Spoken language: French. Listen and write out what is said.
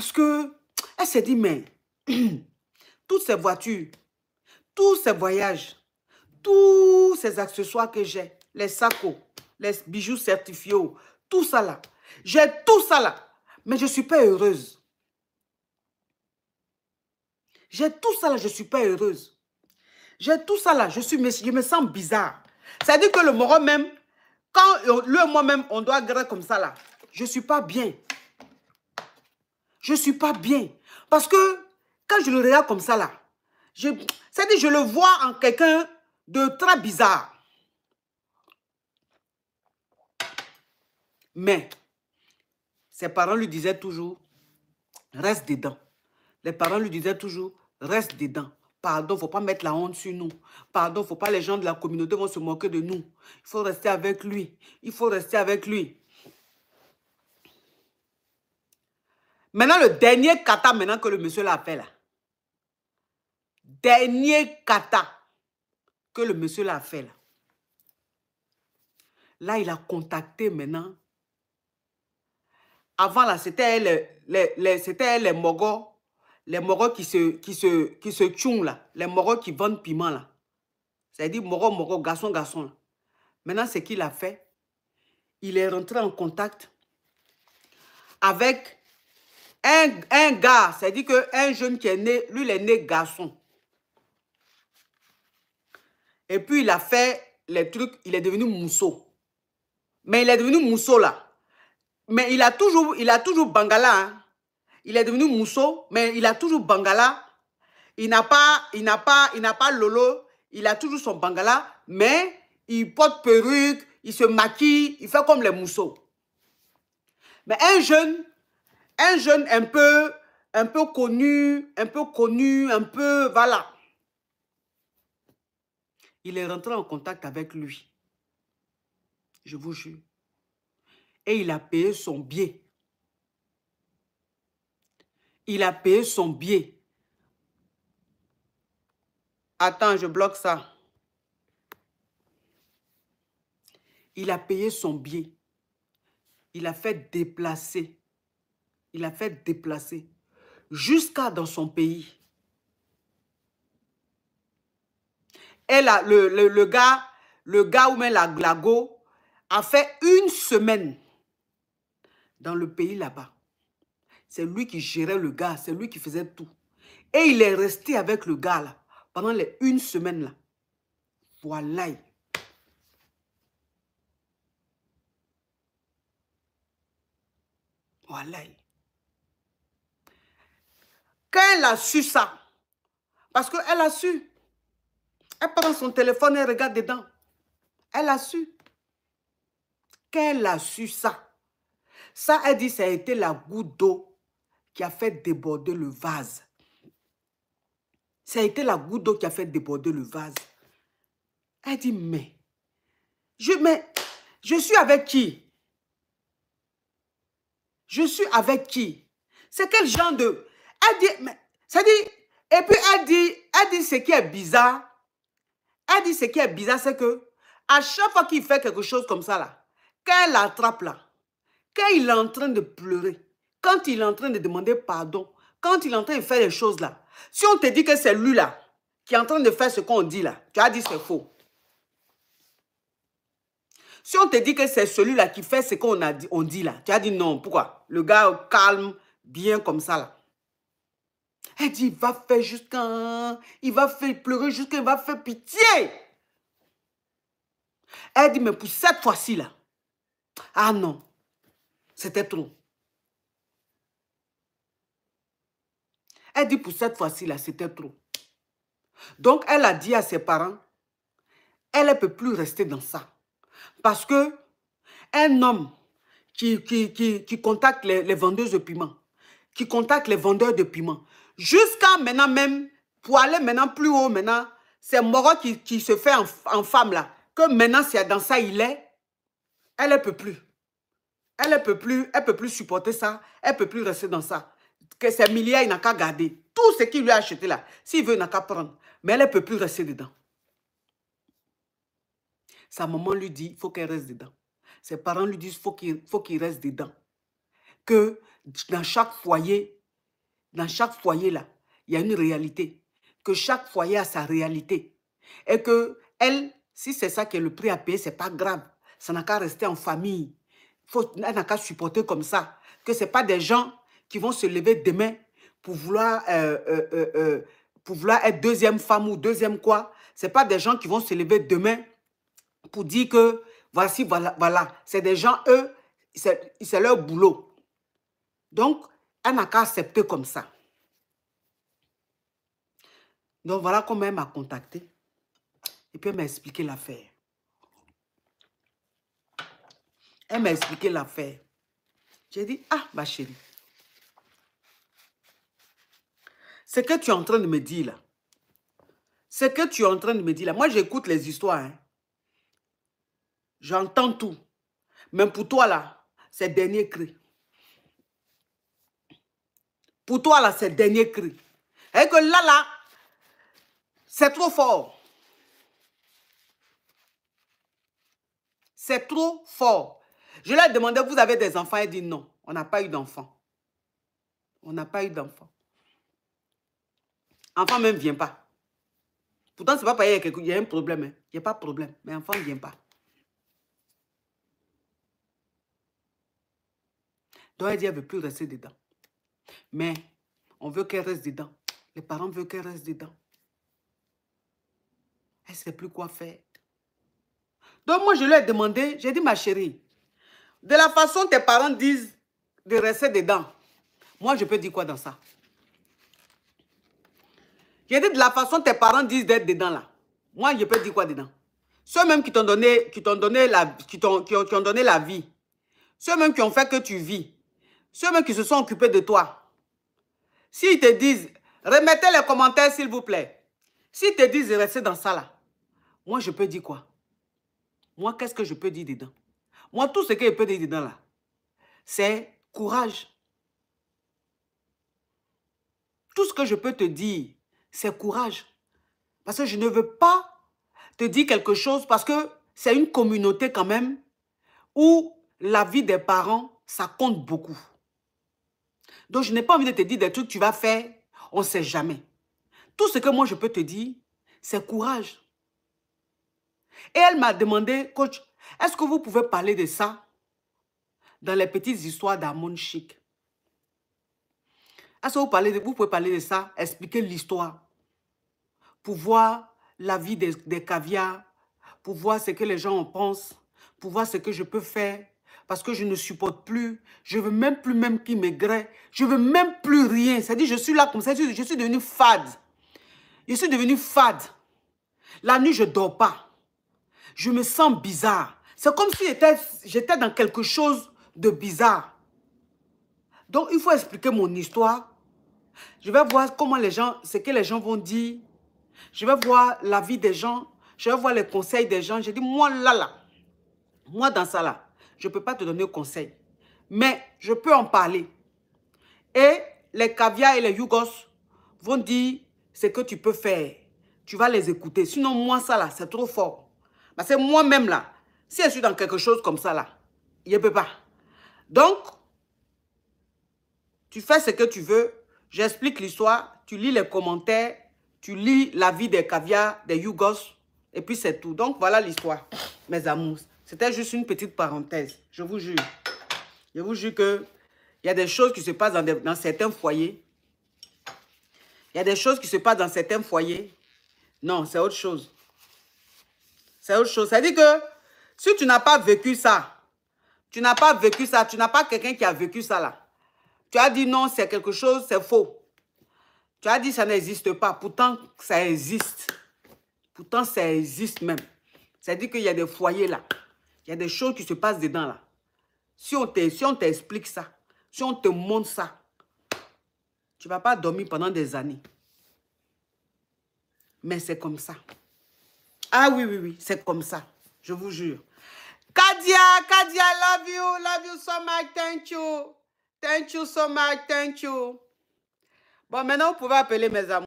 Parce que elle s'est dit, mais toutes ces voitures, tous ces voyages, tous ces accessoires que j'ai, les sacs, les bijoux certifiés, tout ça là, j'ai tout ça là, mais je ne suis pas heureuse. J'ai tout ça là, je ne suis pas heureuse. J'ai tout ça là, je me sens bizarre. C'est-à-dire que le Moro même, quand lui et moi-même, on doit agir comme ça là, je ne suis pas bien. Je ne suis pas bien. Parce que quand je le regarde comme ça là, c'est-à-dire je le vois en quelqu'un de très bizarre. Mais ses parents lui disaient toujours, reste dedans. Les parents lui disaient toujours, reste dedans. Pardon, il ne faut pas mettre la honte sur nous. Pardon, il ne faut pas, les gens de la communauté vont se moquer de nous. Il faut rester avec lui. Il faut rester avec lui. Maintenant, le dernier kata maintenant que le monsieur l'a fait là. Dernier kata que le monsieur l'a fait là. Là, il a contacté maintenant. Avant là, c'était les mogos. Les mogos qui se tchoum là. Les mogos qui vendent piment là. C'est-à-dire mogo, garçon, garçon là. Maintenant, ce qu'il a fait, il est rentré en contact avec un gars. C'est-à-dire qu'un jeune qui est né, lui, il est né garçon. Et puis, il a fait les trucs, il est devenu mousseau. Mais il est devenu mousseau là. Mais il a toujours Bangala. Hein. Il est devenu mousseau, mais il a toujours Bangala. Il n'a pas Lolo. Il a toujours son Bangala, mais il porte perruque, il se maquille, il fait comme les mousseaux. Mais un jeune un peu connu, voilà. Il est rentré en contact avec lui. Je vous jure. Et il a payé son billet. Il a payé son billet. Attends, je bloque ça. Il a payé son billet. Il a fait déplacer. Il a fait déplacer. Jusqu'à dans son pays. Et là, le gars ou même la go a fait une semaine dans le pays là-bas. C'est lui qui gérait le gars, c'est lui qui faisait tout. Et il est resté avec le gars là, pendant les une semaine là. Voilà. Voilà. Quand elle a su ça, parce qu'elle a su, elle prend son téléphone et regarde dedans. Elle a su. Quand elle a su ça, elle dit ça a été la goutte d'eau qui a fait déborder le vase. Ça a été la goutte d'eau qui a fait déborder le vase. Elle dit, mais je suis avec qui? Je suis avec qui? C'est quel genre de... Elle dit, mais, ça dit, et puis elle dit ce qui est bizarre. Elle dit ce qui est bizarre, c'est que à chaque fois qu'il fait quelque chose comme ça là, quand elle l'attrape là, quand il est en train de pleurer, quand il est en train de demander pardon, quand il est en train de faire les choses là, si on te dit que c'est lui là, qui est en train de faire ce qu'on dit là, tu as dit c'est faux. Si on te dit que c'est celui-là qui fait ce qu'on dit là, tu as dit non. Pourquoi? Le gars calme, bien comme ça là. Elle dit, il va faire jusqu'à... Il va faire pleurer jusqu'à... Il va faire pitié. Elle dit, mais pour cette fois-ci là, ah non, c'était trop. Elle dit, pour cette fois-ci là, c'était trop. Donc, elle a dit à ses parents, elle ne peut plus rester dans ça. Parce que un homme qui contacte les vendeuses de piment, qui contacte les vendeurs de piment, jusqu'à maintenant même, pour aller maintenant plus haut maintenant, c'est Moro qui se fait en femme là, que maintenant c'est dans ça il est, elle ne peut plus. Elle ne peut plus supporter ça, elle ne peut plus rester dans ça. Que ses milliards, il n'a qu'à garder. Tout ce qu'il lui a acheté là, s'il veut, il n'a qu'à prendre. Mais elle ne peut plus rester dedans. Sa maman lui dit, il faut qu'elle reste dedans. Ses parents lui disent, il faut qu'il reste dedans. Que dans chaque foyer, dans chaque foyer, là, il y a une réalité. Que chaque foyer a sa réalité. Et que elle, si c'est ça qui est le prix à payer, ce n'est pas grave. Ça n'a qu'à rester en famille. Elle n'a qu'à supporter comme ça. Que ce n'est pas des gens qui vont se lever demain pour vouloir être deuxième femme ou deuxième quoi. Ce n'est pas des gens qui vont se lever demain pour dire que voici, voilà, voilà. C'est des gens, eux, c'est leur boulot. Donc, elle n'a qu'à accepter comme ça. Donc, voilà comment elle m'a contacté. Et puis, elle m'a expliqué l'affaire. Elle m'a expliqué l'affaire. J'ai dit, ah, ma chérie. Ce que tu es en train de me dire là. Ce que tu es en train de me dire là. Moi, j'écoute les histoires. Hein. J'entends tout. Mais pour toi là, c'est le dernier cri. Pour toi là, c'est le dernier cri. Et que là, c'est trop fort. C'est trop fort. Je leur ai demandé, vous avez des enfants? Elle dit non, on n'a pas eu d'enfants. On n'a pas eu d'enfants. Enfant même ne vient pas. Pourtant, ce n'est pas parce qu'il y a un problème. Hein. Il n'y a pas de problème, mais enfant ne vient pas. Donc, elle dit, elle ne veut plus rester dedans. Mais on veut qu'elle reste dedans. Les parents veulent qu'elle reste dedans. Elle ne sait plus quoi faire. Donc, moi, je lui ai demandé, j'ai dit, ma chérie, de la façon tes parents disent de rester dedans, moi, je peux dire quoi dans ça? J'ai dit, de la façon tes parents disent d'être dedans, là, moi, je peux dire quoi dedans? Ceux même qui t'ont donné, la vie, ceux même qui ont fait que tu vis, ceux même qui se sont occupés de toi, s'ils te disent, remettez les commentaires, s'il vous plaît. S'ils te disent de rester dans ça, là, moi, je peux dire quoi? Moi, qu'est-ce que je peux dire dedans? Moi, tout ce que je peux dire dedans, là, c'est courage. Tout ce que je peux te dire, c'est courage. Parce que je ne veux pas te dire quelque chose parce que c'est une communauté quand même où la vie des parents, ça compte beaucoup. Donc, je n'ai pas envie de te dire des trucs que tu vas faire, on ne sait jamais. Tout ce que moi, je peux te dire, c'est courage. Et elle m'a demandé, coach, est-ce que vous pouvez parler de ça dans les petites histoires d'Harmone Chic? Est-ce que vous pouvez parler de ça, expliquer l'histoire, pour voir la vie des caviars, pour voir ce que les gens en pensent, pour voir ce que je peux faire, parce que je ne supporte plus, je ne veux même plus qu'ils me grêent, je ne veux même plus rien. C'est-à-dire, je suis là comme ça, je suis devenue fade. Je suis devenue fade. La nuit, je ne dors pas. Je me sens bizarre. C'est comme si j'étais dans quelque chose de bizarre. Donc, il faut expliquer mon histoire. Je vais voir comment les gens, ce que les gens vont dire. Je vais voir la vie des gens. Je vais voir les conseils des gens. J'ai dit, moi moi dans ça là, je ne peux pas te donner conseil. Mais je peux en parler. Et les caviars et les Yougos vont dire ce que tu peux faire. Tu vas les écouter. Sinon, moi ça là, c'est trop fort. Parce que moi-même là, si je suis dans quelque chose comme ça là, je ne peux pas. Donc, tu fais ce que tu veux. J'explique l'histoire. Tu lis les commentaires. Tu lis la vie des caviars, des Yougos. Et puis c'est tout. Donc voilà l'histoire, mes amours. C'était juste une petite parenthèse. Je vous jure. Je vous jure qu'il y a des choses qui se passent dans certains foyers. Il y a des choses qui se passent dans certains foyers. Non, c'est autre chose. C'est autre chose. C'est-à-dire que si tu n'as pas vécu ça, tu n'as pas vécu ça, tu n'as pas quelqu'un qui a vécu ça là. Tu as dit non, c'est quelque chose, c'est faux. Tu as dit ça n'existe pas. Pourtant, ça existe. Pourtant, ça existe même. C'est-à-dire qu'il y a des foyers là. Il y a des choses qui se passent dedans là. Si on t'explique ça, si on te montre ça, tu ne vas pas dormir pendant des années. Mais c'est comme ça. Ah oui, oui, oui, c'est comme ça. Je vous jure. Kadia, love you so much, thank you. Thank you so much, thank you. Bon, maintenant, vous pouvez appeler mes amis.